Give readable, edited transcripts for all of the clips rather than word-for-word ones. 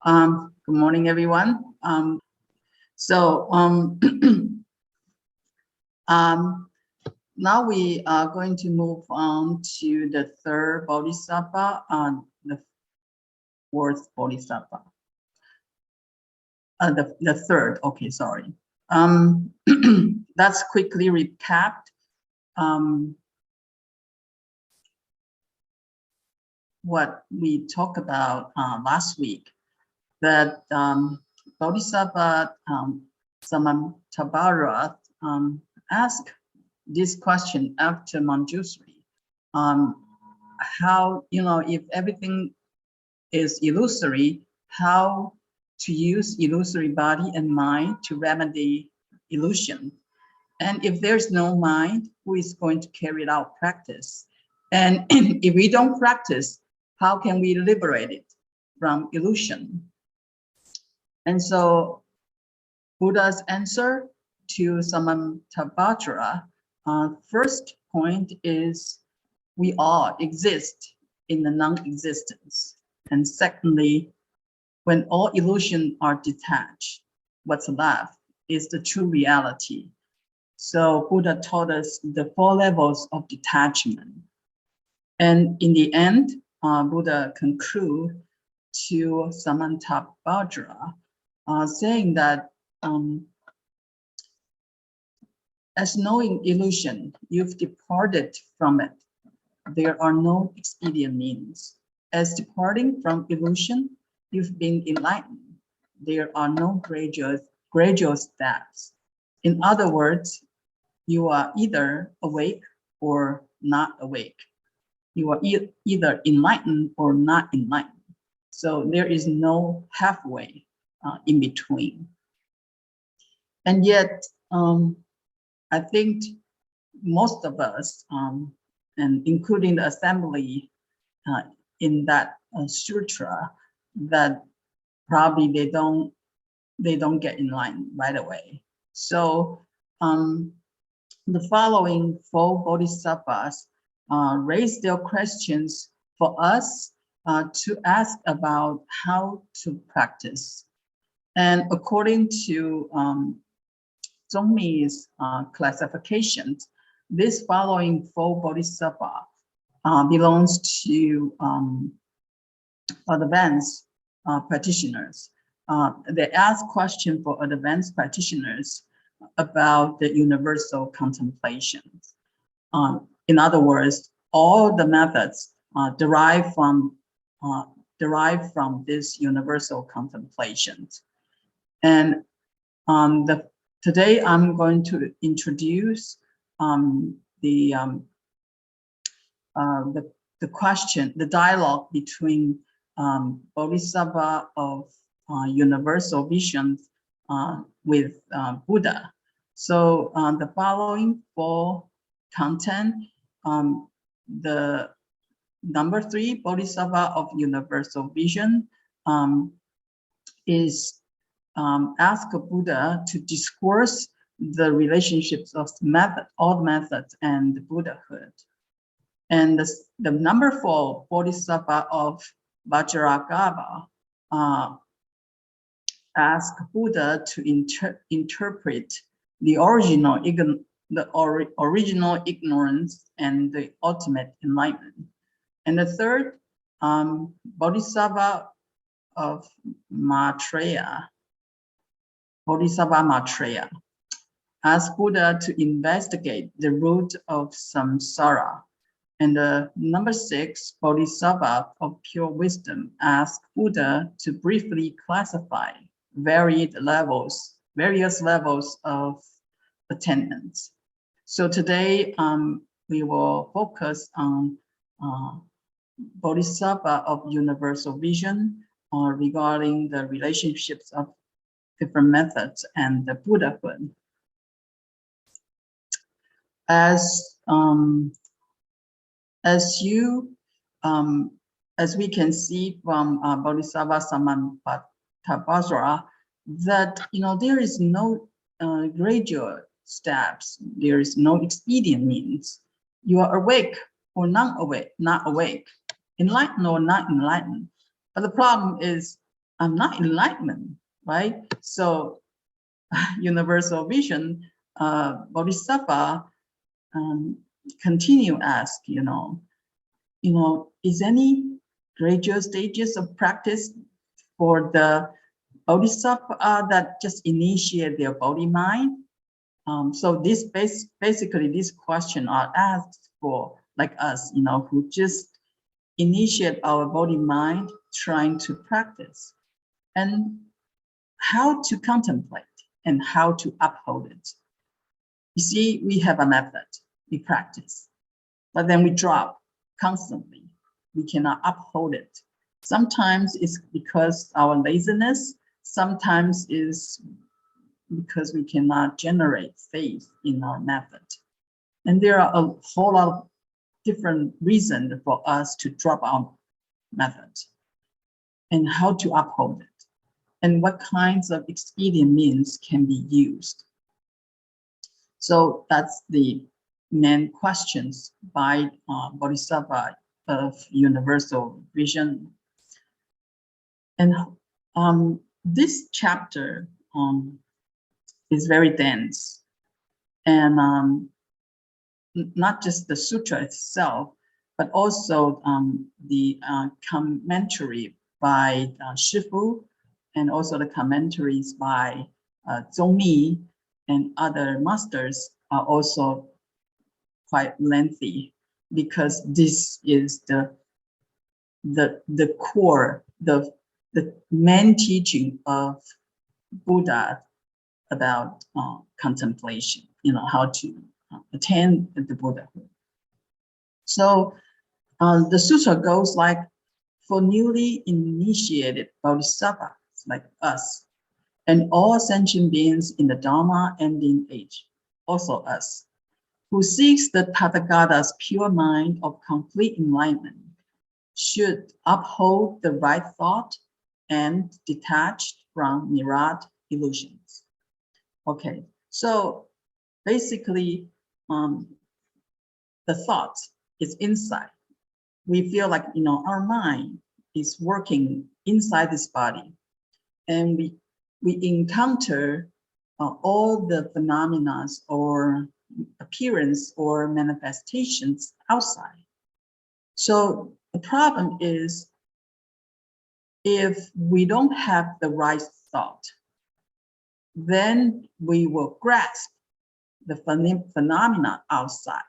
Good morning, everyone. Now we are going to move on to the third Bodhisattva, the fourth Bodhisattva. The third, okay, sorry. Let's quickly recap. What we talked about last week, that Bodhisattva Samantabhadra asked this question after Manjushri. How, if everything is illusory, how to use illusory body and mind to remedy illusion? And if there's no mind, who is going to carry out practice? And if we don't practice, how can we liberate it from illusion? And so Buddha's answer to Samantabhadra, first point is we all exist in the non-existence. And secondly, when all illusions are detached, what's left is the true reality. So Buddha taught us the 4 levels of detachment. And in the end, Buddha conclude to Samantabhadra, saying that as knowing illusion, you've departed from it. There are no expedient means. As departing from illusion, you've been enlightened. There are no gradual steps. In other words, you are either awake or not awake. You are either enlightened or not enlightened. So there is no halfway in between. And yet, I think most of us, and including the assembly in that sutra, that probably they don't get enlightened right away. So the following 4 bodhisattvas raise their questions for us to ask about how to practice. And according to Zhongmi's classifications, this following 4 bodhisattva belongs to advanced practitioners. They ask questions for advanced practitioners about the universal contemplations. In other words, all the methods derive from this universal contemplations. And today I'm going to introduce the question, the dialogue between Bodhisattva of universal vision with Buddha. So the following 4 content, the number 3 Bodhisattva of universal vision is ask Buddha to discourse the relationships of all methods and Buddhahood. And the number 4 Bodhisattva of Vajragarbha ask Buddha to interpret the original ignorance and the ultimate enlightenment. And the third Bodhisattva of Maitreya, Bodhisattva Maitreya, ask Buddha to investigate the root of samsara. And the number 6 Bodhisattva of pure wisdom ask Buddha to briefly classify various levels of attainments. So today we will focus on Bodhisattva of universal vision regarding the relationships of different methods and the Buddhahood. As we can see from Bodhisattva Samantabhadra, that there is no gradual steps, there is no expedient means. You are awake or not awake, enlightened or not enlightened. But the problem is not enlightenment, right? So universal vision, Bodhisattva continue ask, is any gradual stages of practice for the Bodhisattva that just initiate their body mind? So this basically these questions are asked for like us, who just initiate our body mind trying to practice, and how to contemplate and how to uphold it. You see, we have a method, we practice, but then we drop constantly. We cannot uphold it. Sometimes it's because our laziness, sometimes is because we cannot generate faith in our method. And there are a whole lot of different reasons for us to drop our method and how to uphold it and what kinds of expedient means can be used. So that's the main questions by Bodhisattva of universal vision. And this chapter is very dense, and not just the sutra itself, but also the commentary by Shifu, and also the commentaries by Zongmi and other masters are also quite lengthy, because this is the core, the main teaching of Buddha about contemplation, how to attain the Buddhahood. So the sutra goes like, for newly initiated bodhisattvas like us, and all sentient beings in the Dharma ending age, also us, who seeks the Tathagata's pure mind of complete enlightenment, should uphold the right thought and detached from mirage illusions. Okay, so basically, the thought is inside. We feel like, our mind is working inside this body, and we encounter all the phenomena or appearance or manifestations outside. So the problem is, if we don't have the right thought, then we will grasp the phenomena outside,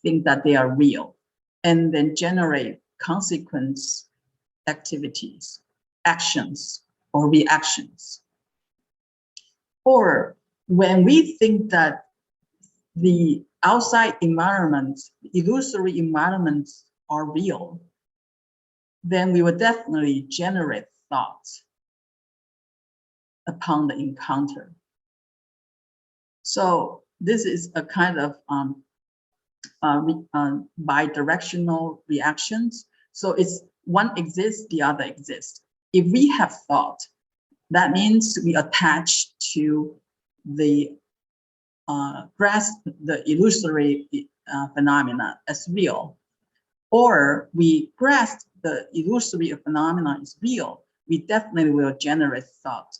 think that they are real, and then generate consequence activities, actions, or reactions. Or when we think that the outside environments, illusory environments are real, then we will definitely generate thoughts upon the encounter. So this is a kind of bi-directional reactions. So it's one exists, the other exists. If we have thought, that means we attach to the grasp the illusory phenomena as real, or we grasp the illusory phenomena as real, we definitely will generate thought.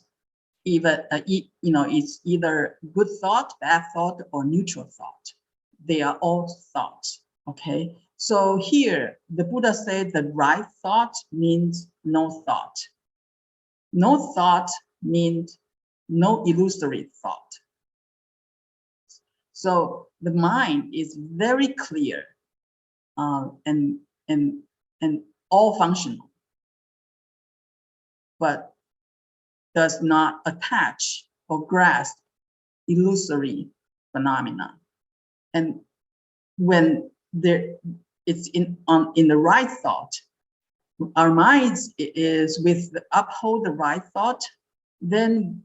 Even it's either good thought, bad thought, or neutral thought. They are all thoughts. Okay. So here the Buddha said the right thought means no thought. No thought means no illusory thought. So the mind is very clear and all functional, but does not attach or grasp illusory phenomena. And when it's in the right thought, our minds is with uphold the right thought, then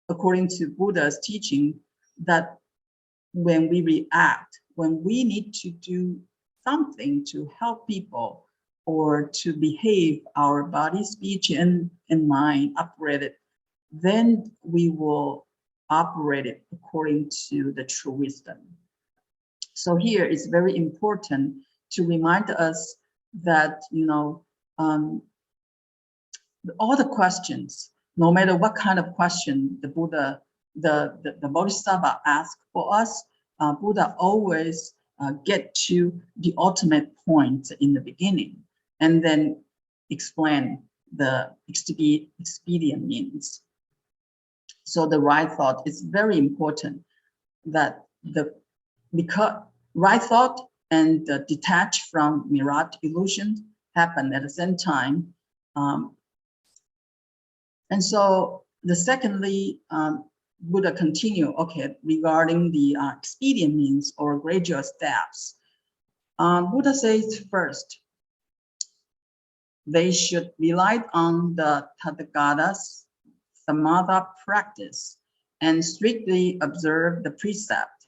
according to Buddha's teaching, that when we react, when we need to do something to help people or to behave our body, speech, and mind operated, then we will operate it according to the true wisdom. So here it's very important to remind us that, all the questions, no matter what kind of question the Buddha, the Bodhisattva asked for us, Buddha always get to the ultimate point in the beginning, and then explain the expedient means. So the right thought is very important. That because right thought and detached from mirage illusion happen at the same time. And so the secondly, Buddha continue, okay, regarding the expedient means or gradual steps. Buddha says first, they should rely on the Tathagata's samatha practice and strictly observe the precept,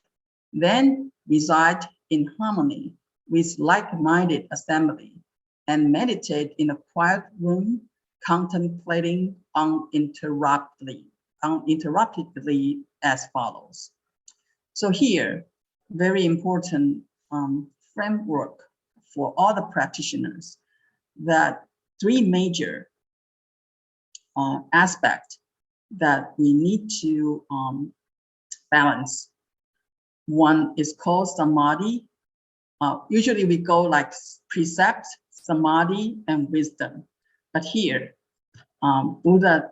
then reside in harmony with like-minded assembly and meditate in a quiet room, contemplating uninterruptedly as follows. So here, very important framework for all the practitioners, that three major aspects that we need to balance. One is called samadhi. Usually we go like precept, samadhi, and wisdom. But here, Buddha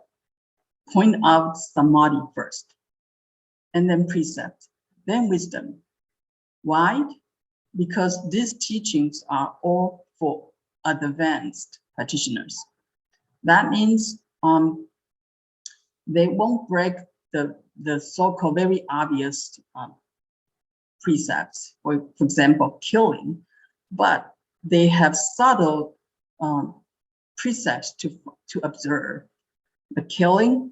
point out samadhi first, and then precept, then wisdom. Why? Because these teachings are all for advanced practitioners. That means they won't break the so-called very obvious precepts, for example, killing, but they have subtle precepts to observe. The killing,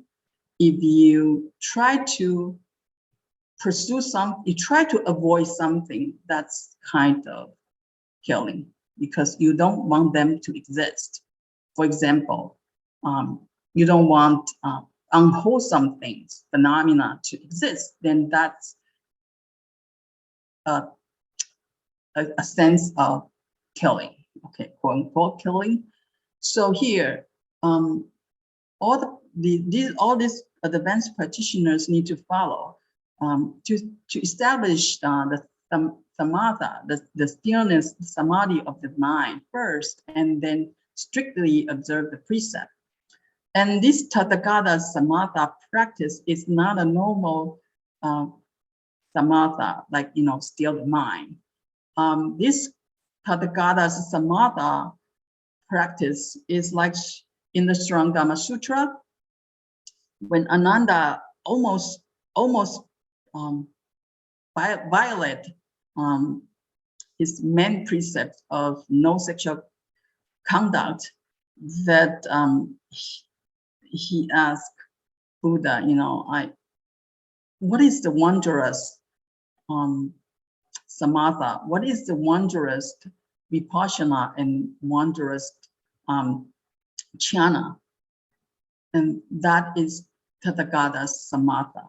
if you try to pursue you try to avoid something, that's kind of killing, because you don't want them to exist. For example, you don't want unwholesome things, phenomena to exist, then that's a sense of killing, okay, quote unquote killing. So here, all these advanced practitioners need to follow to establish the samatha, the stillness, samadhi of the mind first, and then strictly observe the precept. And this Tathagata samatha practice is not a normal samatha, like, still the mind. This Tathagata samatha practice is like in the Dharma Sutra, when Ananda almost violate his main precept of no sexual conduct, that he asked Buddha, what is the wondrous samatha? What is the wondrous vipassana and wondrous jhana? And that is Tathagata samatha,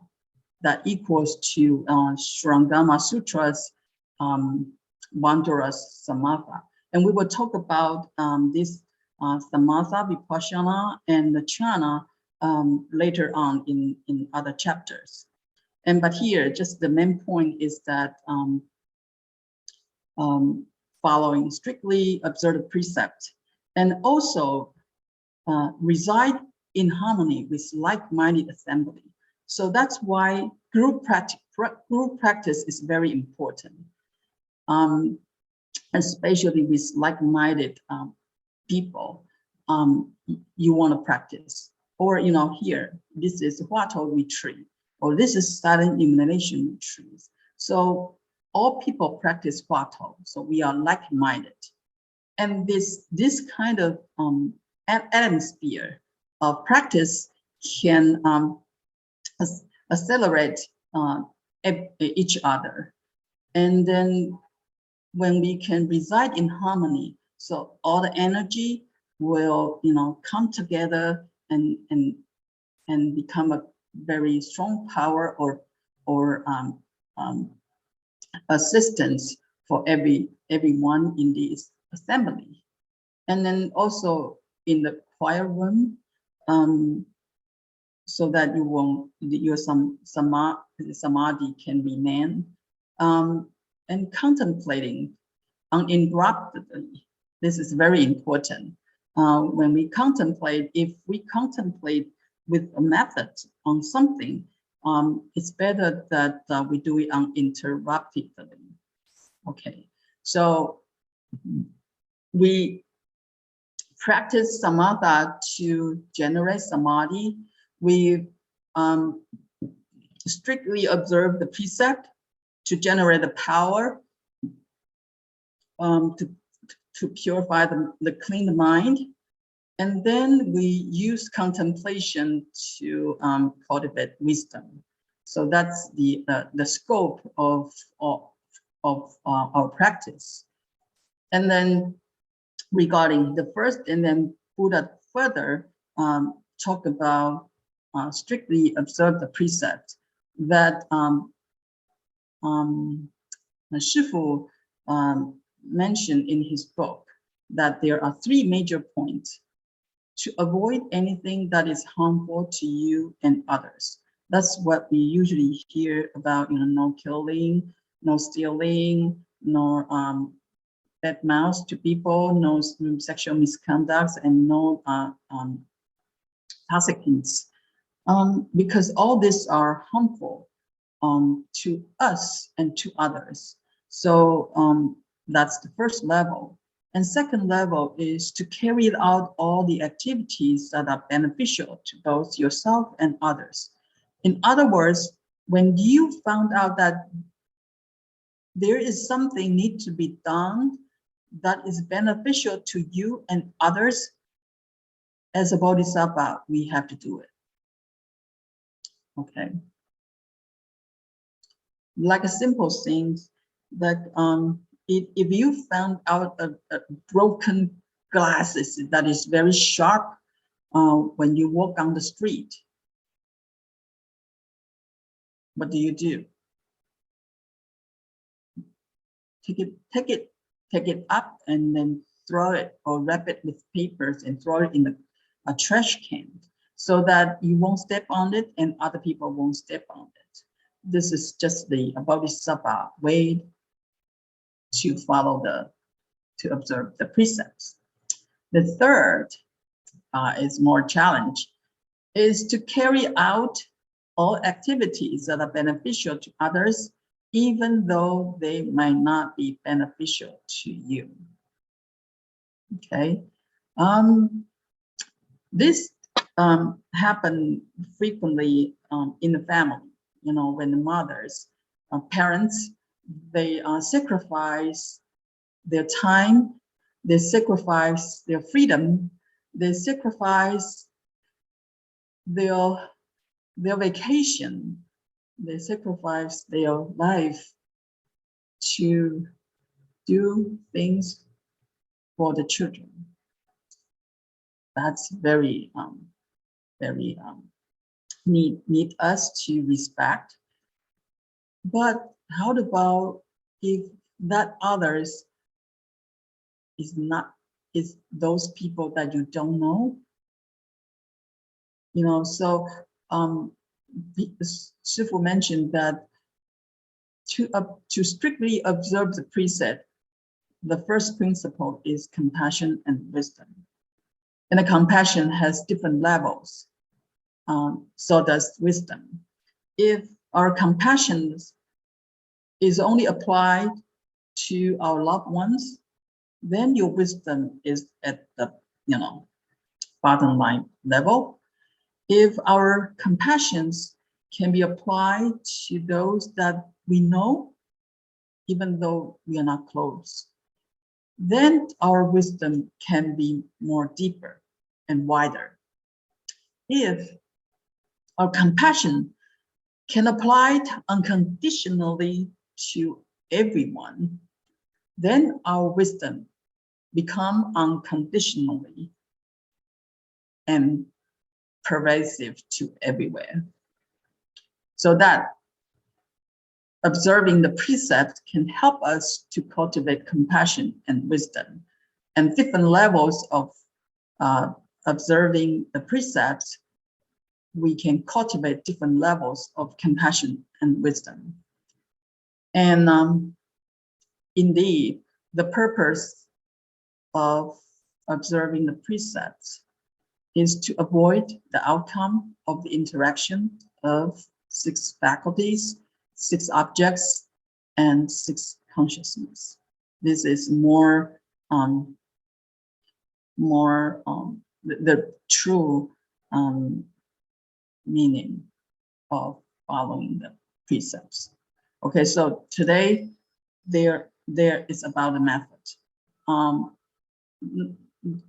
that equals to Shrangama Sutra's wondrous samatha. And we will talk about this samatha, vipassana, and the jhana later on in other chapters. But here, just the main point is that following strictly observed precept, and also reside in harmony with like-minded assembly. So that's why group practice is very important, especially with like-minded people you want to practice. Or, here, this is Huatou retreat, or this is silent illumination retreat. So all people practice Huatou, so we are like-minded. And this kind of atmosphere of practice can accelerate each other. And then when we can reside in harmony, so all the energy will, come together and become a very strong power or assistance for everyone in this assembly. And then also in the choir room, so that your samadhi can remain, and contemplating uninterruptedly. This is very important. When we contemplate, if we contemplate with a method on something, it's better that we do it uninterruptedly. Okay, so we practice samatha to generate samadhi. We strictly observe the precept to generate the power, to purify the clean mind. And then we use contemplation to cultivate wisdom. So that's the scope of our practice. And then regarding the first, and then Buddha further talk about strictly observe the precept that Shifu mentioned in his book, that there are three major points to avoid anything that is harmful to you and others. That's what we usually hear about, no killing, no stealing, no bad mouths to people, no sexual misconducts, and no participants, because all these are harmful to us and to others. So that's the first level. And second level is to carry out all the activities that are beneficial to both yourself and others. In other words, when you found out that there is something need to be done that is beneficial to you and others, as a Bodhisattva, we have to do it. Okay. Like a simple thing that if you found out a broken glasses that is very sharp when you walk on the street, what do? Take it up and then throw it, or wrap it with papers and throw it in a trash can, so that you won't step on it and other people won't step on it. This is just the Bodhisattva way to follow to observe the precepts. The third is more challenge, is to carry out all activities that are beneficial to others, even though they might not be beneficial to you. Okay, this happen frequently in the family. When the mothers, parents, they sacrifice their time, they sacrifice their freedom, they sacrifice their vacation, they sacrifice their life to do things for the children. That's very need us to respect. But how about if that others is those people that you don't know? So Shifu mentioned that to strictly observe the precept, the first principle is compassion and wisdom. And the compassion has different levels. So does wisdom. If our compassion is only applied to our loved ones, then your wisdom is at the bottom line level. If our compassions can be applied to those that we know, even though we are not close, then our wisdom can be more deeper and wider. If our compassion can apply unconditionally to everyone, then our wisdom become unconditionally and pervasive to everywhere. So that observing the precept can help us to cultivate compassion and wisdom, and different levels of observing the precepts, we can cultivate different levels of compassion and wisdom. And indeed, the purpose of observing the precepts is to avoid the outcome of the interaction of 6 faculties, 6 objects, and 6 consciousness. This is more the true meaning of following the precepts. Okay, so today there is about the method.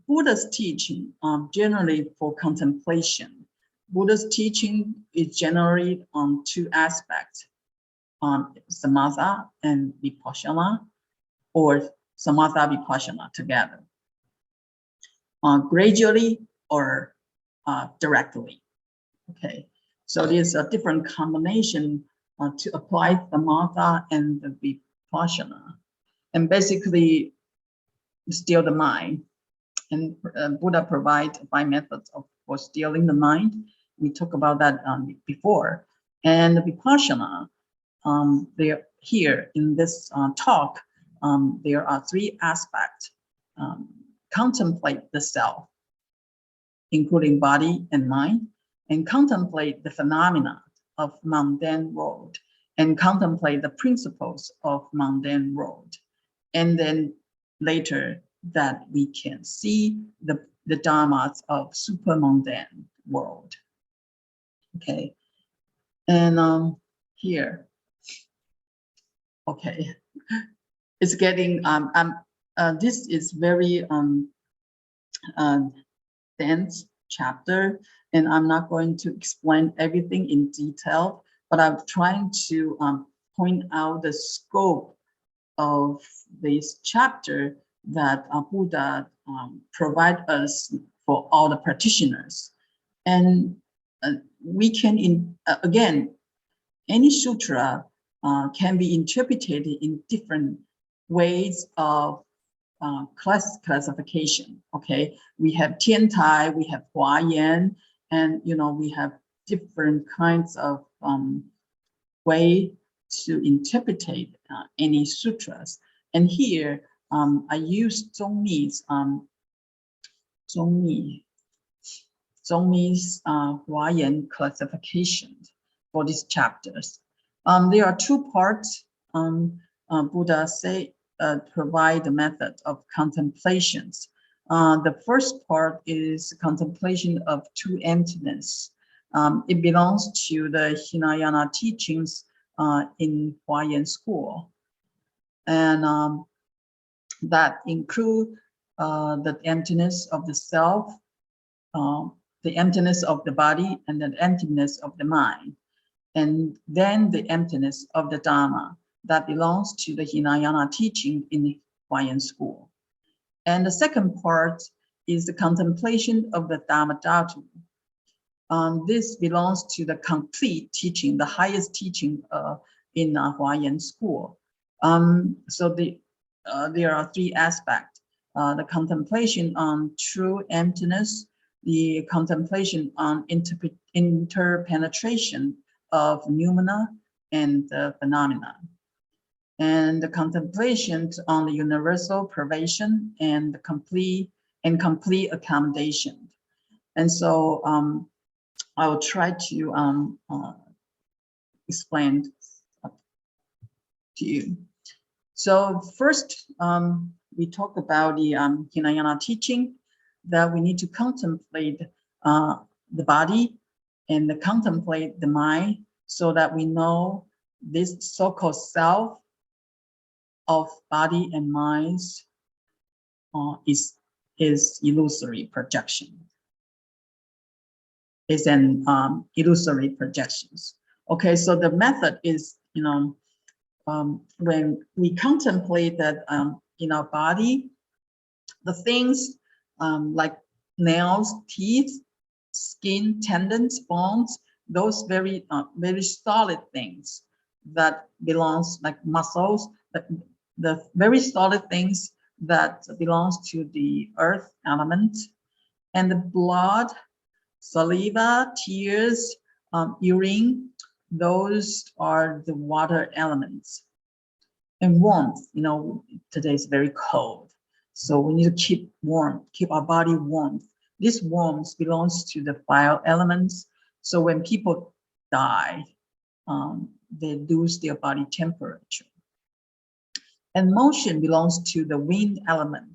Buddha's teaching generally for contemplation. Buddha's teaching is generally on 2 aspects, samatha and vipassana, or samatha vipassana together, gradually or directly. Okay, so there's a different combination to apply samatha and the vipassana, and basically still the mind. And Buddha provides 5 methods for stealing the mind. We talked about that before. And the vipassana, here in this talk, there are 3 aspects. Contemplate the self, including body and mind, and contemplate the phenomena of mundane world, and contemplate the principles of mundane world. And then later, that we can see the dharmas of supermundane world. Okay, and here, okay, it's getting this is very dense chapter, and I'm not going to explain everything in detail, but I'm trying to point out the scope of this chapter that Buddha provide us for all the practitioners. And we can, again, any sutra can be interpreted in different ways of classification. Okay, we have Tiantai, we have Huayan, and we have different kinds of way to interpret any sutras. And here, I use Zhongmi's Huayan classification for these chapters. There are 2 parts. Buddha provide the method of contemplations. The first part is contemplation of 2 emptiness. It belongs to the Hinayana teachings in Huayan school, and that include the emptiness of the self, the emptiness of the body, and the emptiness of the mind, and then the emptiness of the Dharma that belongs to the Hinayana teaching in the Huayan school. And the second part is the contemplation of the Dharma Drum. This belongs to the complete teaching, the highest teaching in Huayan school. So there are 3 aspects: the contemplation on true emptiness, the contemplation on interpenetration of noumena and phenomena, and the contemplations on the universal privation and the complete accommodation. And so I will try to explain to you. So first, we talk about the Hinayana teaching, that we need to contemplate the body and contemplate the mind, so that we know this so-called self of body and minds is illusory projection. Is an illusory projections. Okay, so the method is, when we contemplate that in our body, the things like nails, teeth, skin, tendons, bones, those very solid things that belongs, like muscles, the very solid things that belongs to the earth element, And the blood, saliva, tears, urine, those are the water elements. And warmth, today is very cold. So we need to keep warm, keep our body warm. This warmth belongs to the fire elements. So when people die, they lose their body temperature. And motion belongs to the wind element.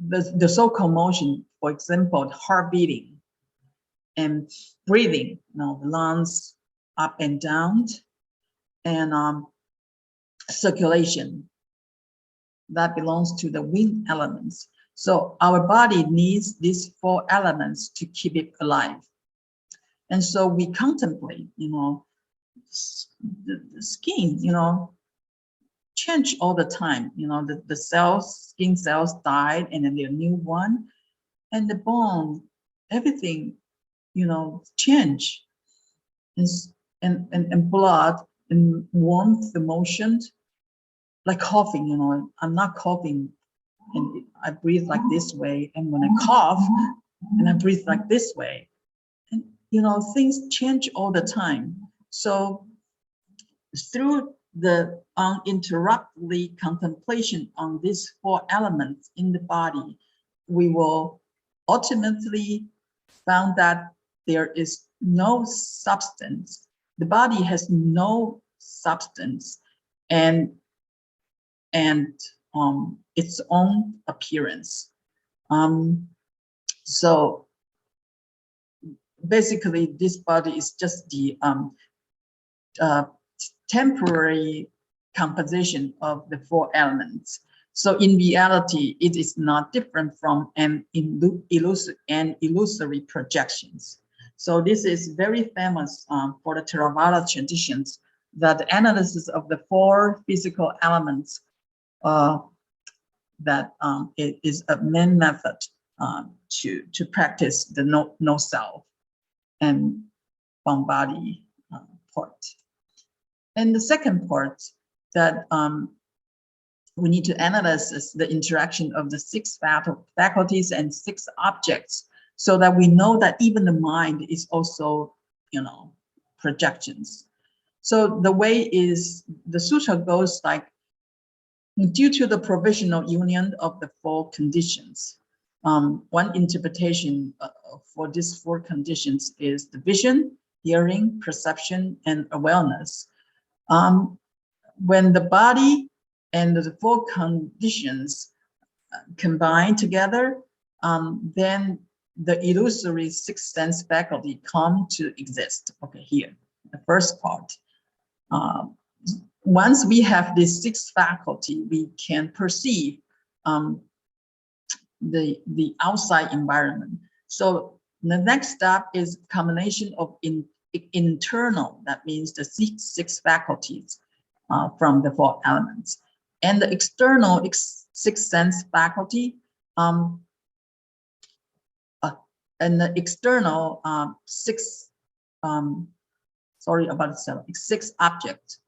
The so-called motion, for example, heart beating and breathing, the lungs up and down, and circulation, that belongs to the wind elements. So our body needs these 4 elements to keep it alive. And so we contemplate, the skin, change all the time. The cells, skin cells died, and then there are new one, and the bone, everything, change. And blood and warmth, the motion, like coughing. I'm not coughing, and I breathe like this way, and when I cough, and I breathe like this way, and things change all the time. So through the uninterrupted contemplation on these 4 elements in the body, we will ultimately found that there is no substance. The body has no substance and its own appearance. So basically, this body is just the temporary composition of the 4 elements. So in reality, it is not different from an illusory projections. So this is very famous for the Theravada traditions, that the analysis of the 4 physical elements, that it is a main method to practice the no self and one body part. And the second part that we need to analyze is the interaction of the 6 faculties and 6 objects, so that we know that even the mind is also, projections. So the way is, the sutra goes like, due to the provisional union of the 4 conditions, one interpretation for these 4 conditions is the vision, hearing, perception, and awareness. When the body and the 4 conditions combine together, then the illusory 6 sense faculty come to exist. Okay, here, the first part. Once we have this 6 faculty, we can perceive the outside environment. So the next step is combination of internal, that means the 6 faculties from the 4 elements, and the external 6 sense faculty, and the external 6 6 objects,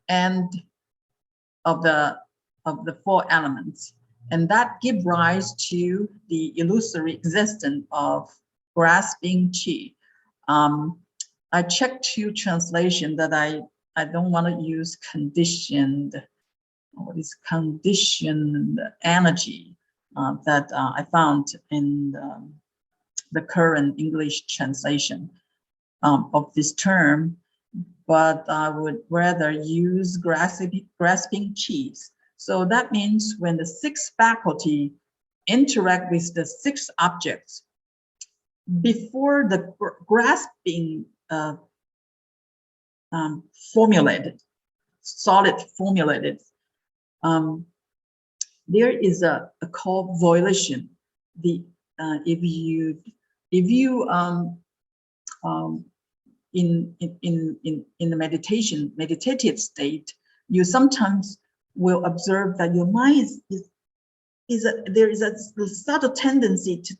and of the 4 elements, and that give rise to the illusory existence of grasping chi. I checked 2 translation that I don't want to use conditioned. What is conditioned energy that I found in the current English translation of this term, but I would rather use grasping chi. So that means when the 6 faculty interact with the 6 objects, before the grasping formulated, there is a called volition. If you in the meditative state, you sometimes will observe that your mind there is a subtle tendency to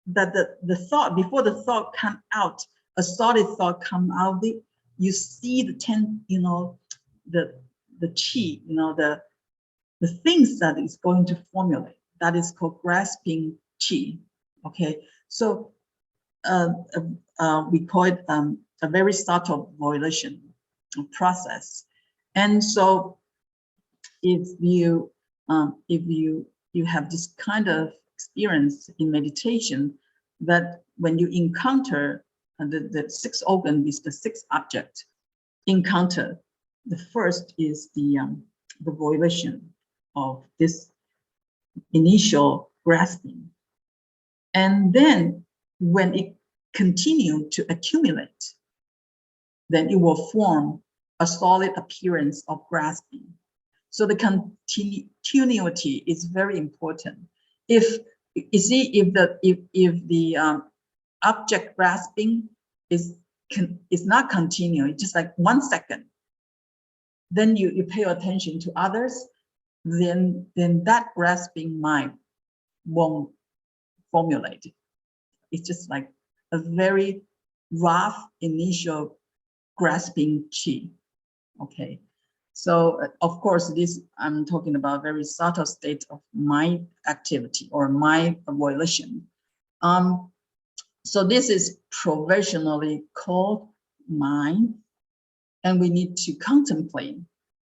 that the thought, before the thought come out, a solid thought come out, you see the chi, the things that is going to formulate. That is called grasping chi. Okay, so we call it a very subtle volition process. And so if you have this kind of experience in meditation, that when you encounter the six organ with the six object encounter, the first is the volition of this initial grasping. And then when it continues to accumulate, then it will form a solid appearance of grasping. So the continuity is very important. If you see, if the object grasping is not continuing, just like 1 second, then you pay attention to others, then that grasping mind won't formulate. It's just like a very rough initial grasping chi. Okay, so of course this I'm talking about very subtle state of mind activity or mind volition. So this is provisionally called mind, and we need to contemplate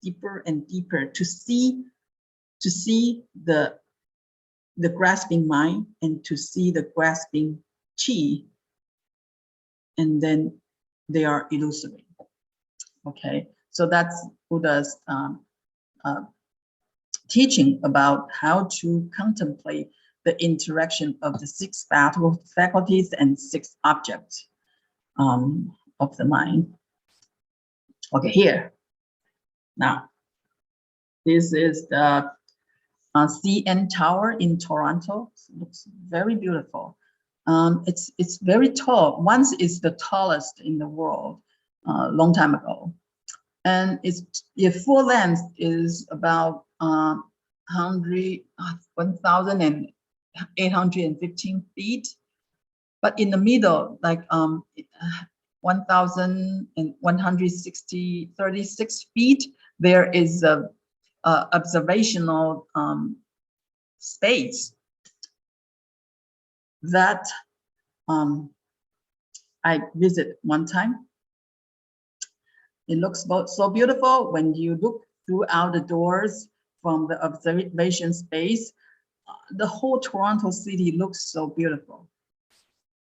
deeper and deeper to see the grasping mind and to see the grasping chi, and then they are illusory. Okay, so that's Buddha's teaching about how to contemplate the interaction of the six faculties and six objects of the mind. Okay, here. Now, this is the CN Tower in Toronto. It looks very beautiful. It's very tall. Once it's the tallest in the world, long time ago, and its full length is about 1,815 feet, but in the middle, like 1,136 feet, there is a observational space that I visit one time. It looks so beautiful when you look throughout the doors from the observation space. The whole Toronto city looks so beautiful.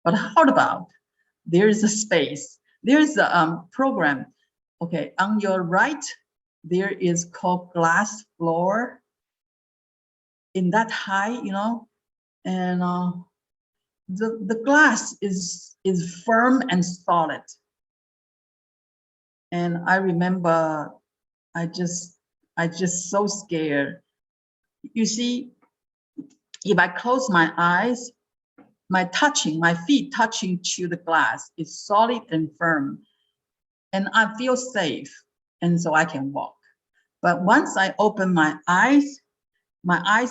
But how about there is a space? There is a program. Okay, on your right, there is called glass floor. In that high, you know, and the glass is firm and solid. And I remember I just so scared. You see, if I close my eyes, my feet touching to the glass is solid and firm, and I feel safe, and so I can walk. But once I open my eyes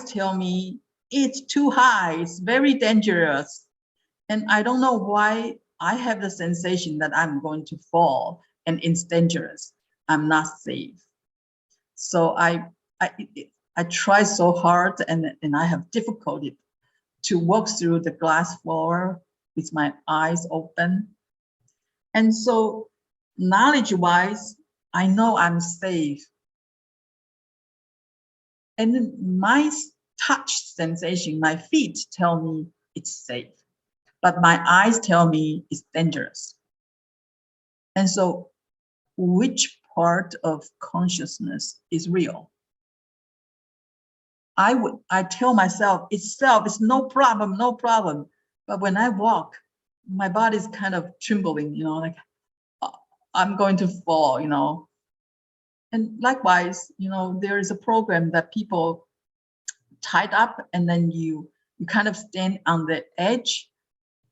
tell me it's too high, it's very dangerous. And I don't know why I have the sensation that I'm going to fall and it's dangerous. I'm not safe. So I try so hard and I have difficulty to walk through the glass floor with my eyes open. And so knowledge-wise, I know I'm safe. And then my touch sensation, my feet tell me it's safe, but my eyes tell me it's dangerous. And so which part of consciousness is real? I tell myself it's no problem, no problem. But when I walk, my body's kind of trembling, you know, like I'm going to fall, you know. And likewise, you know, there is a program that people tied up and then you kind of stand on the edge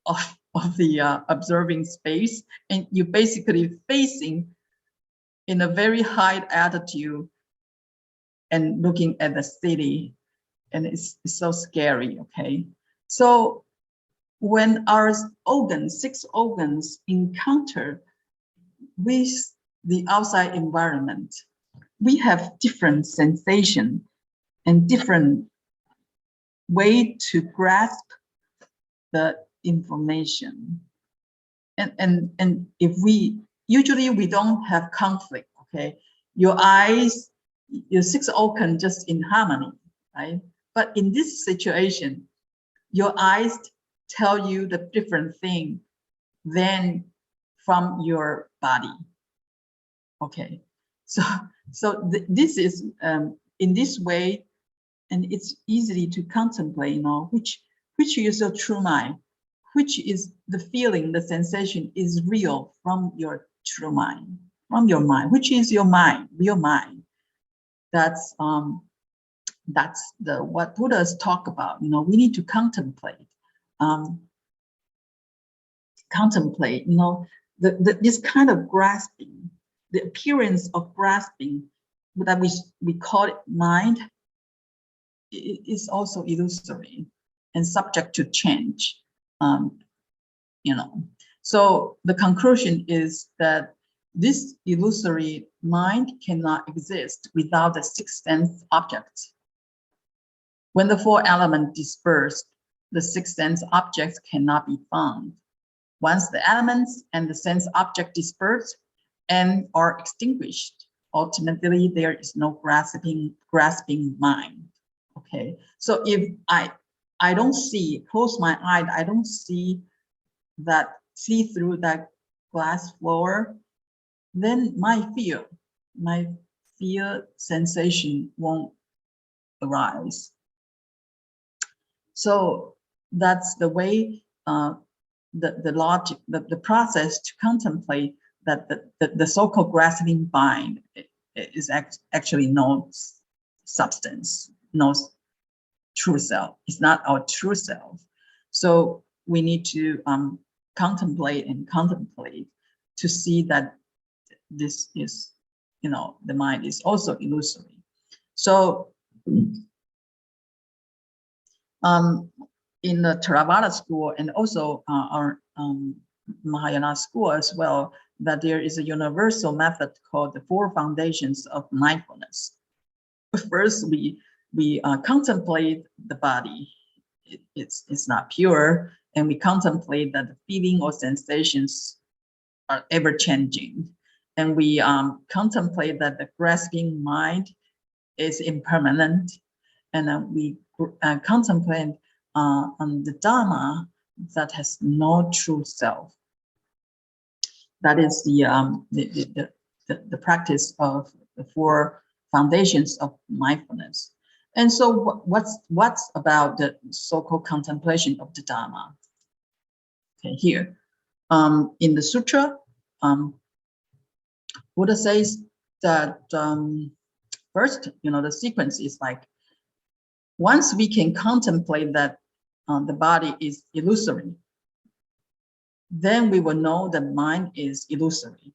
of the observing space, and you're basically facing in a very high altitude and looking at the city, and it's so scary. Okay, so when our six organs encounter with the outside environment, we have different sensation and different way to grasp the information. And if usually we don't have conflict, okay? Your eyes, your six organ just in harmony, right? But in this situation, your eyes tell you the different thing than from your body. Okay, so this is in this way, and it's easy to contemplate, you know, which is your true mind, which is the feeling, the sensation is real from your true mind, from your mind, which is your mind, real mind. That's the what Buddhas talk about. You know, we need to contemplate, you know, this kind of grasping, the appearance of grasping that we call it mind, is also illusory and subject to change. You know, so the conclusion is that this illusory mind cannot exist without the sixth sense objects. When the four elements disperse, the sixth sense objects cannot be found. Once the elements and the sense object disperse and are extinguished, ultimately there is no grasping mind. Okay, so if I don't see, close my eye, I don't see through that glass floor, then my fear sensation won't arise. So that's the way, the logic, the process to contemplate that the so-called grasping mind is actually no substance, no true self. It's not our true self. So we need to contemplate to see that this is, you know, the mind is also illusory. So in the Theravada school and also our Mahayana school as well, that there is a universal method called the four foundations of mindfulness. First, we contemplate the body. It's not pure, and we contemplate that the feeling or sensations are ever changing, and we contemplate that the grasping mind is impermanent, and then we contemplate on the Dharma that has no true self. That is the practice of the four foundations of mindfulness. And so what's about the so-called contemplation of the Dharma? Okay, here in the Sutra, Buddha says that first, you know, the sequence is like, once we can contemplate that the body is illusory, then we will know that mind is illusory.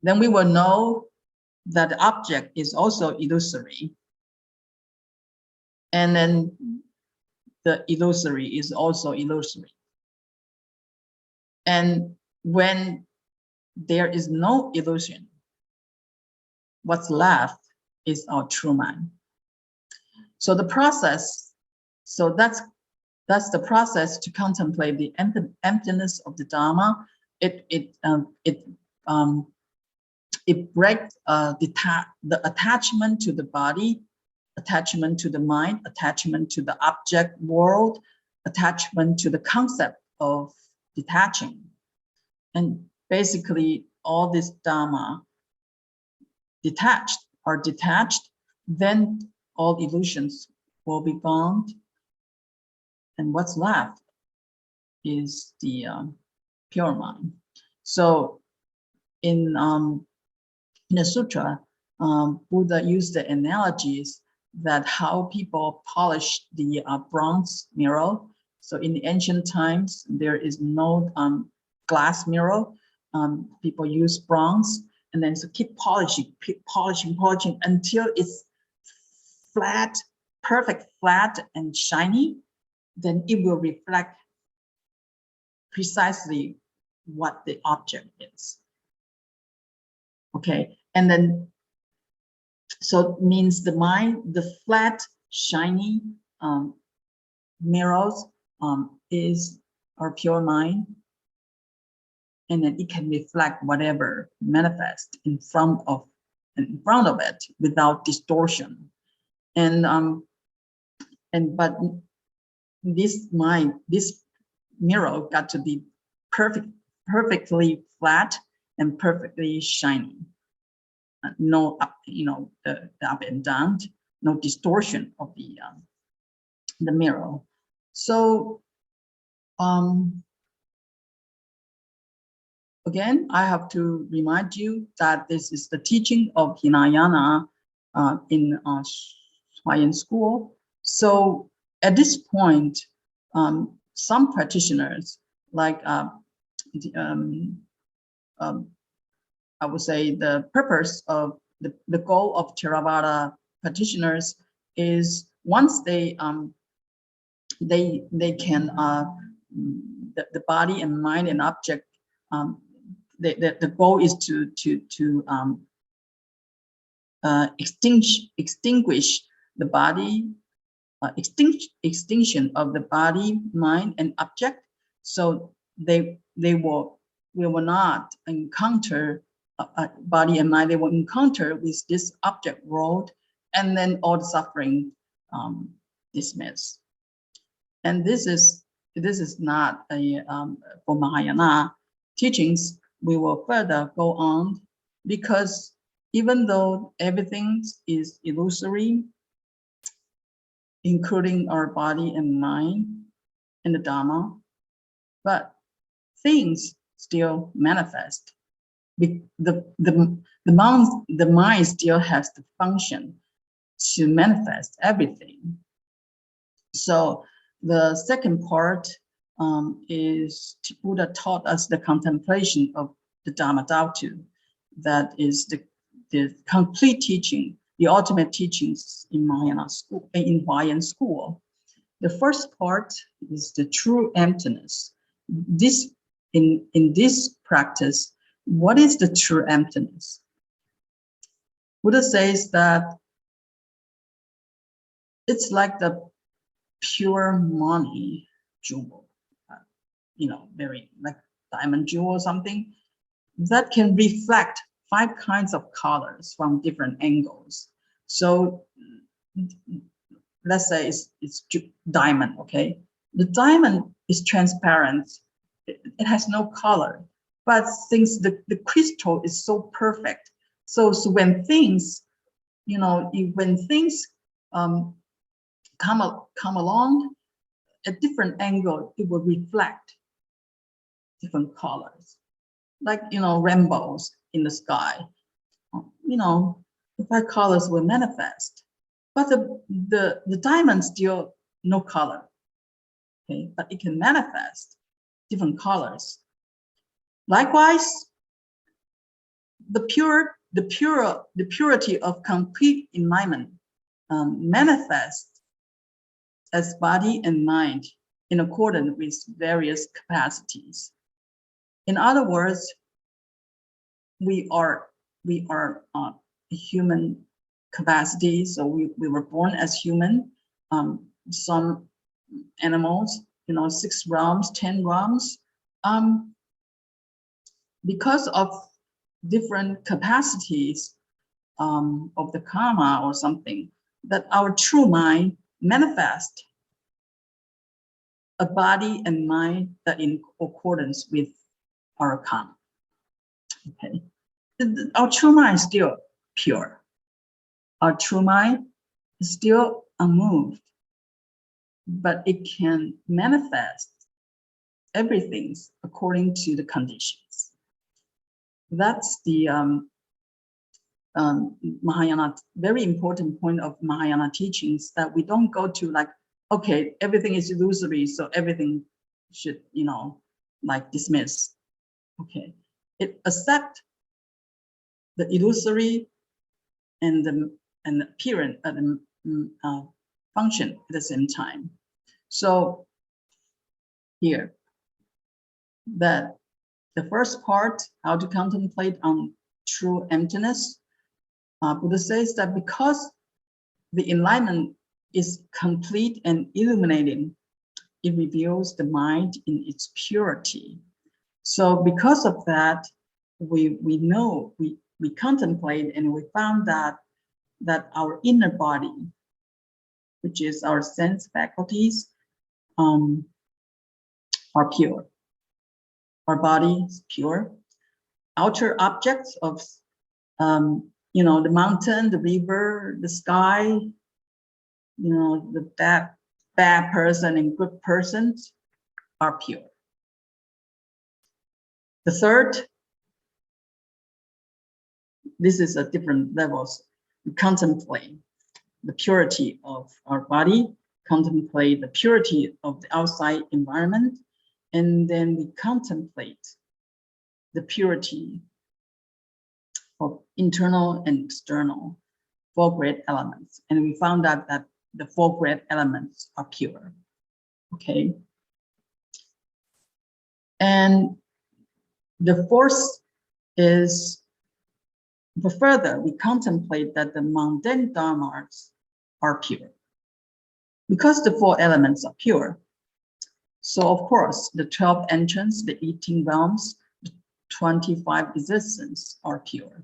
Then we will know that the object is also illusory. And then the illusory is also illusory. And when there is no illusion, what's left is our true mind. So the process, so that's the process to contemplate the emptiness of the Dharma. It breaks the attachment to the body, attachment to the mind, attachment to the object world, attachment to the concept of detaching. And basically all this Dharma detached, then all illusions will be gone. And what's left is the pure mind. So in the Sutra, Buddha used the analogies that how people polish the bronze mirror. So in the ancient times, there is no glass mirror. People use bronze, and then so keep polishing until it's flat, perfect, flat and shiny. Then it will reflect precisely what the object is. Okay, and then so it means the mind, the flat, shiny mirrors is our pure mind, and then it can reflect whatever manifests in front of it without distortion. But this mirror got to be perfectly flat and perfectly shiny. No up, the up and down, no distortion of the mirror. So again, I have to remind you that this is the teaching of Hinayana in Hawaiian school. So at this point, some practitioners, like I would say the purpose of the goal of Theravada practitioners is once they can the body and mind and object, the goal is to extinguish the body, extinction of the body, mind, and object. So we will not encounter body and mind. They will encounter with this object world, and then all the suffering dismissed. And this is not a for Mahayana teachings. We will further go on, because even though everything is illusory, including our body and mind and the Dharma, but things still manifest. The mind still has the function to manifest everything. So the second part is Buddha taught us the contemplation of the Dharma Drum. That is the complete teaching, the ultimate teachings in Mahayana school, in Hawaiian school. The first part is the true emptiness. This in this practice, what is the true emptiness? Buddha says that it's like the pure money jewel, very like diamond jewel or something that can reflect 5 kinds of colors from different angles. So let's say it's diamond, okay? The diamond is transparent. It has no color, but since the crystal is so perfect, so when things, when things come along at different angle, it will reflect different colors, like rainbows in the sky. The 5 colors will manifest, but the diamond still no color. Okay, but it can manifest different colors. Likewise, the purity of complete enlightenment manifests as body and mind in accordance with various capacities. In other words, we are human capacity. So we were born as human. Some animals, 6 realms, 10 realms, because of different capacities of the karma or something, that our true mind manifest a body and mind that in accordance with our karma. Okay, our true mind is still pure. Our true mind is still unmoved, but it can manifest everything according to the conditions. That's the Mahayana, very important point of Mahayana teachings, that we don't go to like, okay, everything is illusory, so everything should, dismiss. Okay, it accept the illusory and the appearance at the function at the same time. So here, that the first part, how to contemplate on true emptiness, Buddha says that because the enlightenment is complete and illuminating, it reveals the mind in its purity. So because of that, we contemplate, and we found that our inner body, which is our sense faculties, are pure. Our body is pure. Outer objects of, the mountain, the river, the sky, the bad person and good persons are pure. The third, this is a different levels. We contemplate the purity of our body, contemplate the purity of the outside environment, and then we contemplate the purity of internal and external 4 great elements. And we found out that the 4 great elements are pure. Okay. And the fourth is, the further we contemplate that the mundane dharmas are pure. Because the 4 elements are pure, so of course the 12 entrants, the 18 realms, the 25 existence are pure.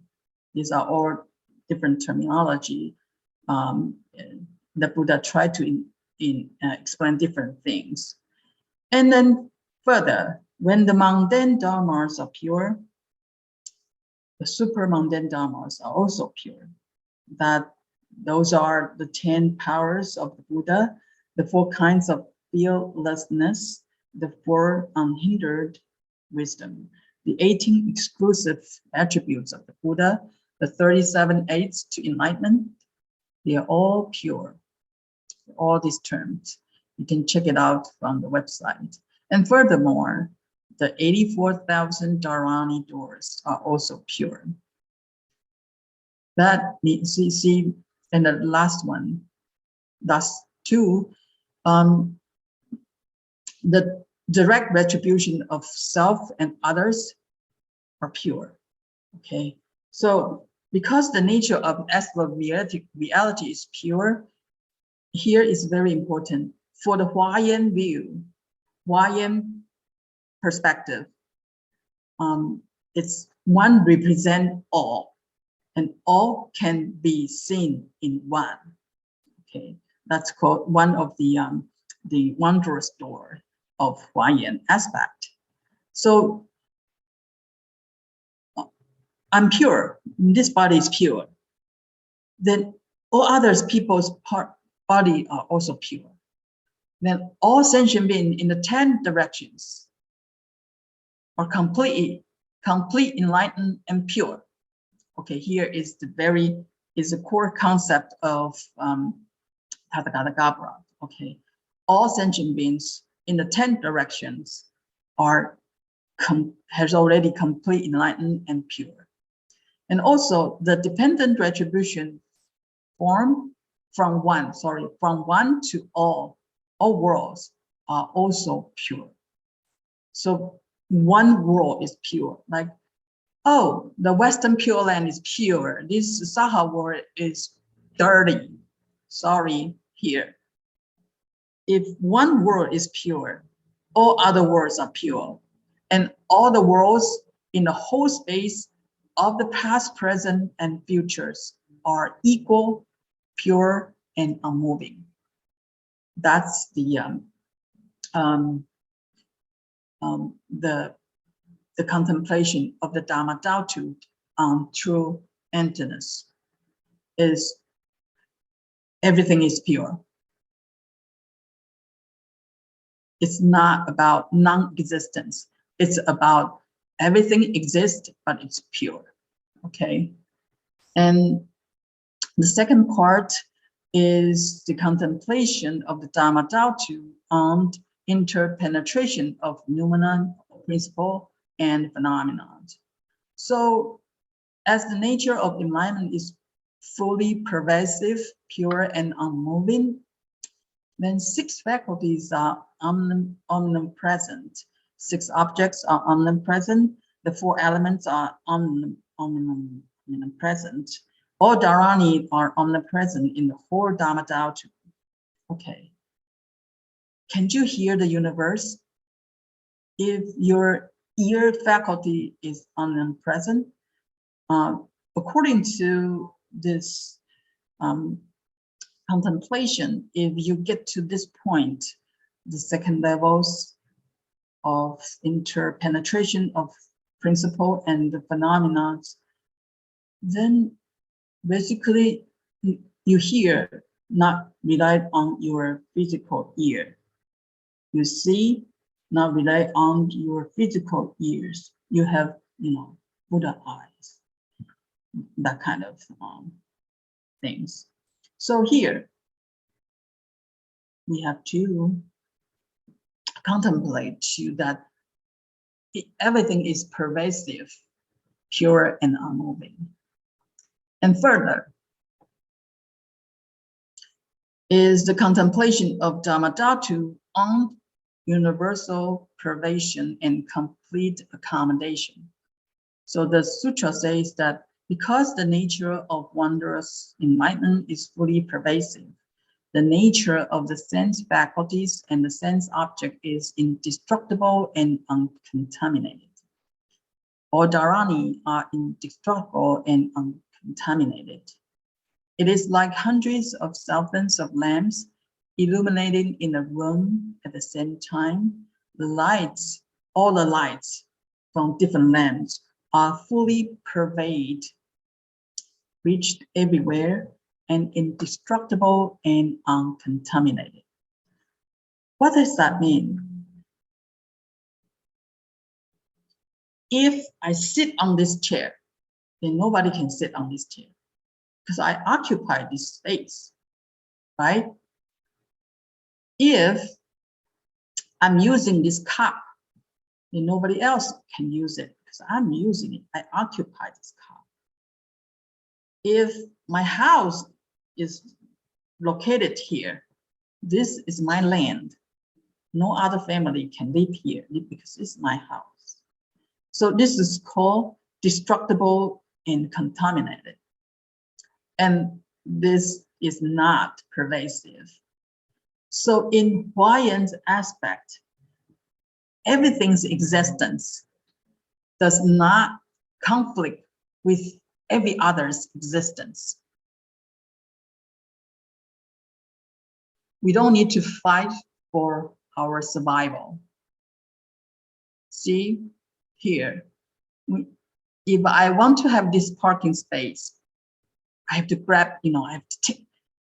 These are all different terminology. The Buddha tried to explain different things. And then further, when the mundane dharmas are pure, the super mundane dharmas are also pure. Those are the 10 powers of the Buddha, the 4 kinds of fearlessness, the 4 unhindered wisdom, the 18 exclusive attributes of the Buddha, the 37 aids to enlightenment. They are all pure. All these terms, you can check it out from the website. And furthermore, the 84,000 Dharani doors are also pure. That means, you see, and the last one, last 2, the direct retribution of self and others are pure. Okay, so because the nature of absolute reality is pure, here is very important for the Huayan view, Huayan perspective. It's one represent all, and all can be seen in one. Okay, that's called one of the wondrous door of Huayan aspect. So I'm pure. This body is pure. Then all others people's body are also pure. Then all sentient beings in the 10 directions are complete, enlightened, and pure. Okay, here is the core concept of Tathagata Gabra. Okay, all sentient beings in the 10 directions has already complete, enlightened, and pure. And also the dependent retribution form from one to all worlds are also pure. So one world is pure, like, oh, the Western Pure Land is pure. This Saha world is dirty. Sorry, here. If one world is pure, all other worlds are pure. And all the worlds in the whole space of the past, present, and futures are equal, pure, and unmoving. That's the contemplation of the Dharma Dhamma on true emptiness. Is everything is pure. It's not about non-existence. It's about everything exists, but it's pure. Okay. And the second part is the contemplation of the Dharma Dhamma on interpenetration of noumena, principle, and phenomenon. So as the nature of enlightenment is fully pervasive, pure, and unmoving, then 6 faculties are omnipresent. 6 objects are omnipresent. The 4 elements are omnipresent. All Dharani are omnipresent in the whole Dharma Dhamma. Okay. Can you hear the universe? If your ear faculty is unpresent, according to this contemplation, if you get to this point, the second levels of interpenetration of principle and the phenomena, then basically you hear, not rely on your physical ear. You see, not rely on your physical ears. You have, Buddha eyes, that kind of things. So here, we have to contemplate that everything is pervasive, pure and unmoving. And further is the contemplation of Dharma Dhatu on universal pervasion and complete accommodation. So the sutra says that because the nature of wondrous enlightenment is fully pervasive, the nature of the sense faculties and the sense object is indestructible and uncontaminated. All dharani are indestructible and uncontaminated. It is like hundreds of thousands of lamps illuminating in a room at the same time. The lights, all the lights from different lamps are fully pervaded, reached everywhere, and indestructible and uncontaminated. What does that mean? If I sit on this chair, then nobody can sit on this chair because I occupy this space, right? If I'm using this cup, then nobody else can use it because I'm using it. I occupy this cup. If my house is located here, this is my land. No other family can live here because it's my house. So this is called destructible and contaminated. And this is not pervasive. So in Huayan's aspect, everything's existence does not conflict with every other's existence. We don't need to fight for our survival. See here, if I want to have this parking space, I have to grab, I have to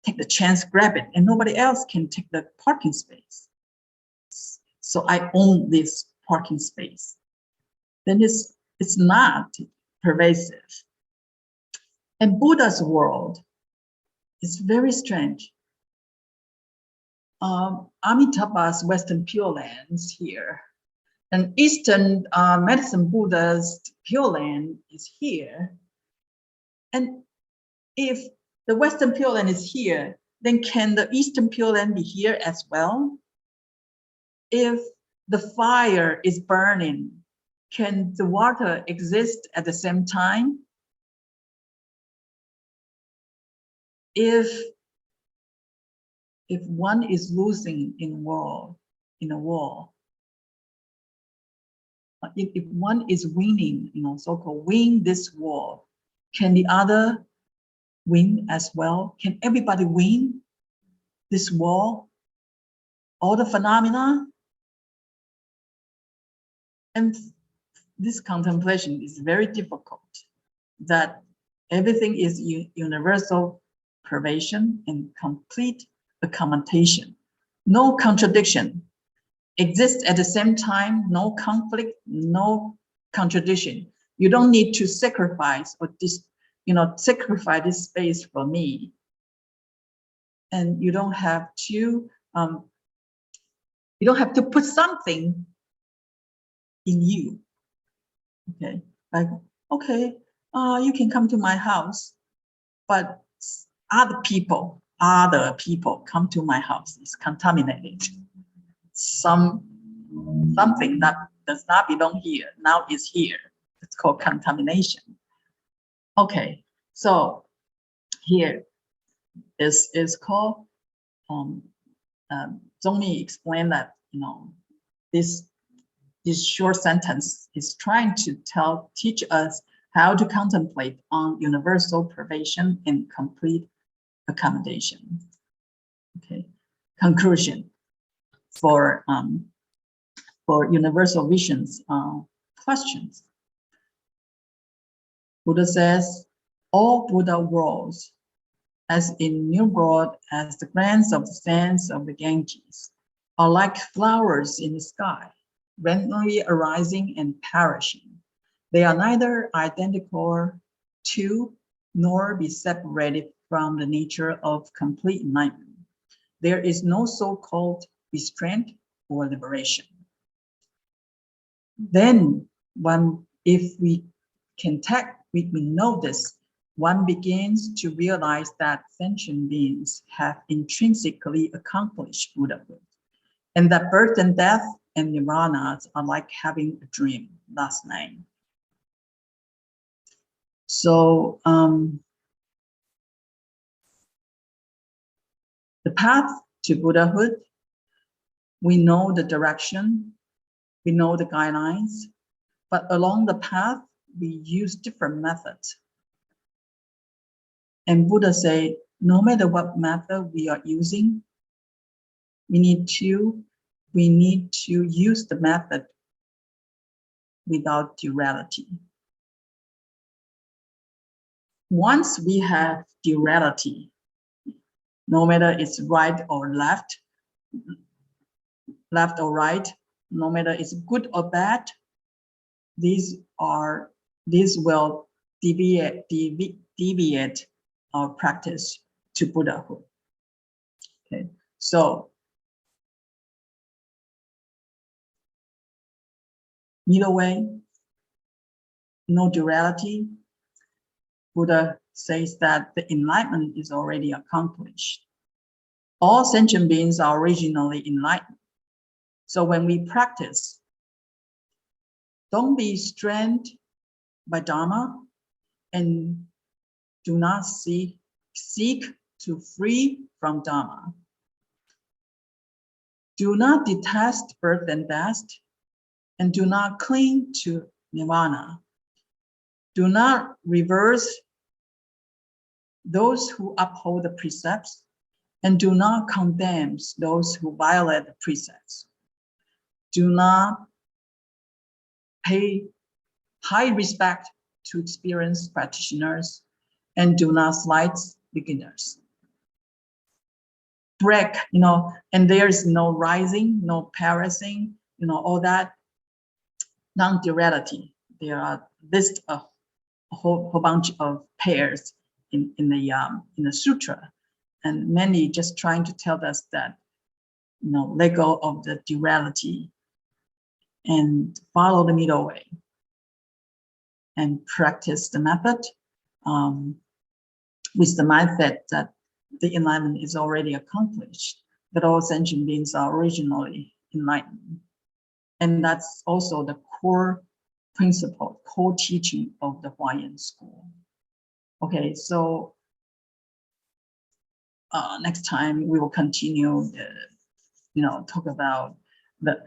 take the chance, grab it, and nobody else can take the parking space. So I own this parking space. Then it's not pervasive. And Buddha's world is very strange. Amitabha's Western Pure Lands here, and Eastern Medicine Buddha's Pure Land is here. And if the Western Pure Land is here, then can the Eastern Pure Land be here as well? If the fire is burning, can the water exist at the same time? If one is losing in a war, if one is winning, so-called win this war, can the other win as well? Can everybody win this war? All the phenomena? And this contemplation is very difficult, that everything is universal pervasion and complete accommodation. No contradiction exists at the same time, no conflict, no contradiction. You don't need to sacrifice or sacrifice this space for me. And you don't have to put something in you. Okay, like, okay, you can come to my house, but other people come to my house is contaminated. Something that does not belong here now is here. It's called contamination. Okay, so here is called Zongmi explained that, this short sentence is trying to teach us how to contemplate on universal privation and complete accommodation. Okay, conclusion for universal visions questions. Buddha says, all Buddha worlds, as innumerable as the grains of the sands of the Ganges, are like flowers in the sky, randomly arising and perishing. They are neither identical to nor be separated from the nature of complete enlightenment. There is no so-called restraint or liberation. Then, if we know this, one begins to realize that sentient beings have intrinsically accomplished Buddhahood, and that birth and death and nirvanas are like having a dream last night. So the path to Buddhahood, we know the direction, we know the guidelines, but along the path, we use different methods. And Buddha say, no matter what method we are using, we need to use the method without duality. Once we have duality, no matter it's right or left or right, no matter it's good or bad, these will deviate our practice to Buddhahood. Okay, so middle way, no duality. Buddha says that the enlightenment is already accomplished. All sentient beings are originally enlightened. So when we practice, don't be strained by Dharma and do not seek to free from Dharma. Do not detest birth and death, and do not cling to nirvana. Do not reverse those who uphold the precepts, and do not condemn those who violate the precepts. Do not pay high respect to experienced practitioners, and do not slight beginners. Break, and there is no rising, no perishing, all that non-duality. There are list of a whole bunch of pairs in the Sutra, and many just trying to tell us that, let go of the duality and follow the middle way and practice the method with the mindset that the enlightenment is already accomplished, that all sentient beings are originally enlightened. And that's also the core principle, core teaching of the Huayan school. Okay, so next time we will continue talk about the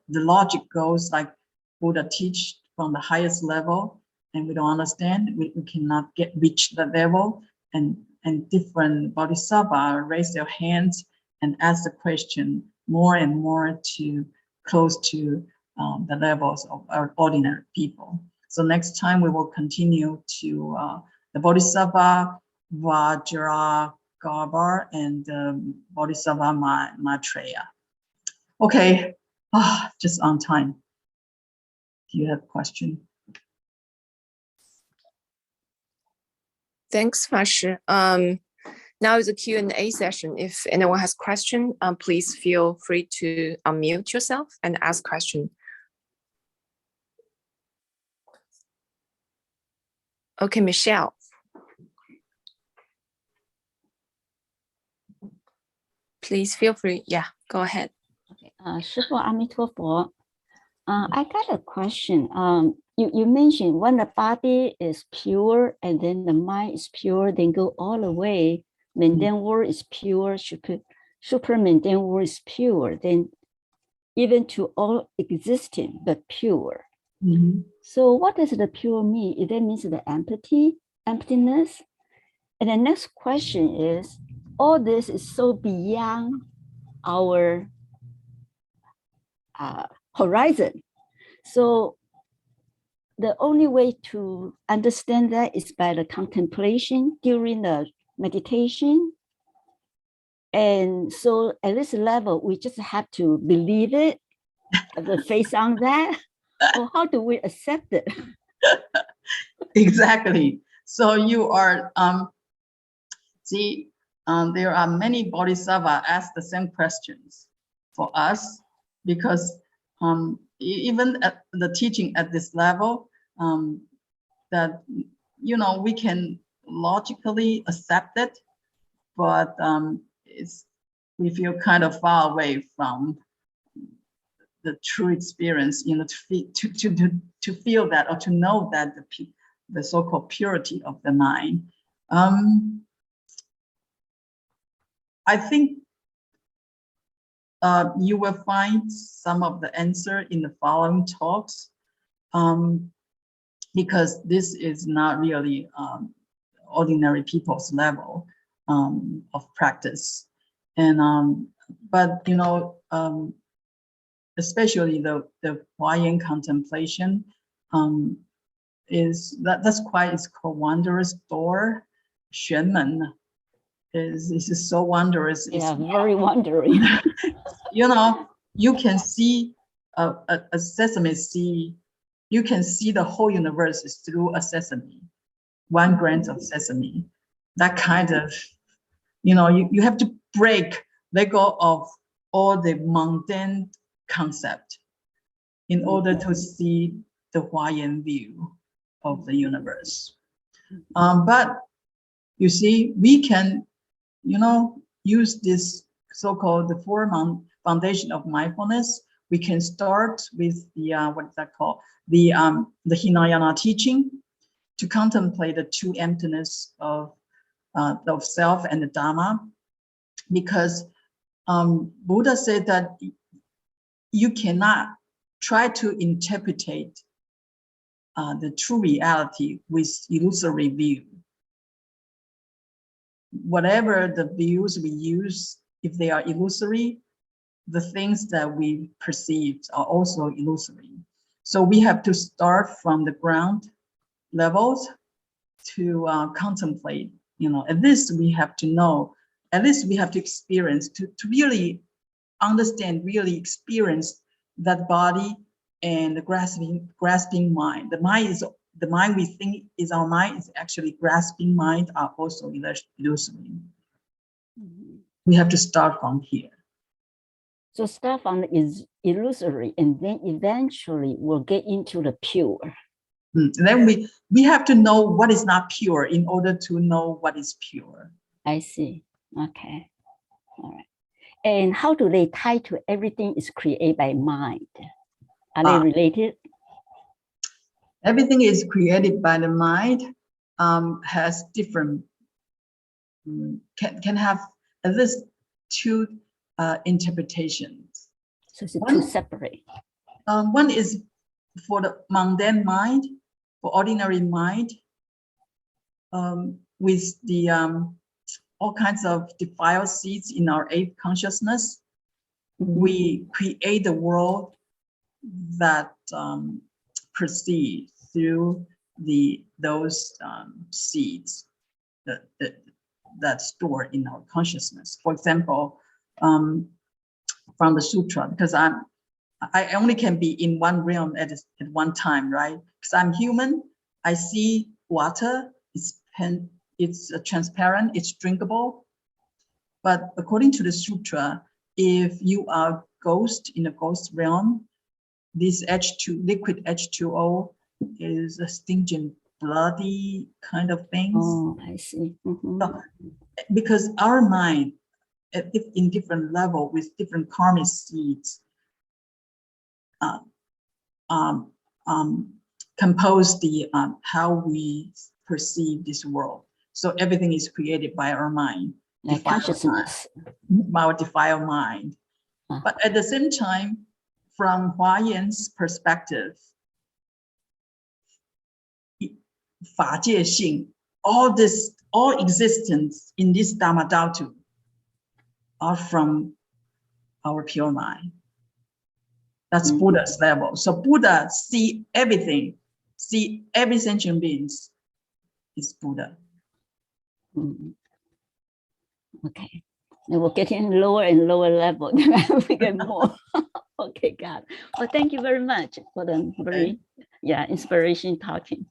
logic goes like Buddha teach from the highest level, and we don't understand, we cannot reach the level, and different bodhisattva raise their hands and ask the question more and more to close to the levels of our ordinary people. So next time we will continue to the Bodhisattva Vajragarbha and Bodhisattva Maitreya. Okay, just on time. Do you have a question? Thanks, Fashi. Now is a Q&A session. If anyone has question, please feel free to unmute yourself and ask question. Okay, Michelle. Please feel free. Yeah, go ahead. Okay, 师父阿弥陀佛. I got a question. You mentioned when the body is pure and then the mind is pure, then go all the way, and then world is pure, Superman then was pure, then even to all existing, but pure. Mhm. So what does the pure mean? It then means the emptiness. And the next question is, all this is so beyond our horizon. So the only way to understand that is by the contemplation during the meditation. And so at this level, we just have to believe it, have the faith on that. Or how do we accept it? Exactly. So you are, there are many Bodhisattva ask the same questions for us, because even at the teaching at this level, that, we can logically accept it, but we feel kind of far away from the true experience, to feel that, or to know that the so-called purity of the mind. I think you will find some of the answer in the following talks, because this is not really ordinary people's level of practice. And but especially the Huayan contemplation that's quite, it's called wondrous door. Xuanmen is so wondrous. Yeah, very wondering. You can see a sesame seed. You can see the whole universe is through a sesame, 1 grain of sesame. That kind of, you have to let go of all the mundane concept in order to see the Huayan view of the universe. But you see, we can, use this so-called the 4 foundation of mindfulness. We can start with the what is that called? The Hinayana teaching, to contemplate the true emptiness of self and the Dharma, because Buddha said that you cannot try to interpret the true reality with illusory view. Whatever the views we use, if they are illusory, the things that we perceived are also illusory. So we have to start from the ground levels to contemplate, at least we have to know, at least we have to experience, to really understand, really experience that body and the grasping mind. The mind we think is our mind is actually grasping mind, are also illusory. Mm-hmm. We have to start from here. So start from is illusory, and then eventually we'll get into the pure. And then we have to know what is not pure in order to know what is pure. I see. Okay. All right. And how do they tie to everything is created by mind? Are they related? Everything is created by the mind, has different, can have at least 2 interpretations. So it's 2 separate. One is for the mundane mind, for ordinary mind, with the all kinds of defiled seeds in our 8th consciousness. Mm-hmm. We create the world that proceed through those seeds that store in our consciousness. For example, from the Sutra, because I only can be in one realm at one time, right? Because I'm human, I see water, it's transparent, it's drinkable. But according to the Sutra, if you are ghost in the ghost realm, this liquid H2O is a stingent, bloody kind of things. Oh, I see. Mm-hmm. So, because our mind, in different level with different karmic seeds, compose the how we perceive this world. So everything is created by our mind. like defiled consciousness. our defiled mind. But at the same time, from Huayan's perspective, 法界性, all existence in this Dharma Drum are from our pure mind. That's Buddha's level. So Buddha see everything, see every sentient beings is Buddha. Okay. And we're getting lower and lower level. We get more. Okay, God. Well, thank you very much for the very inspiration talking.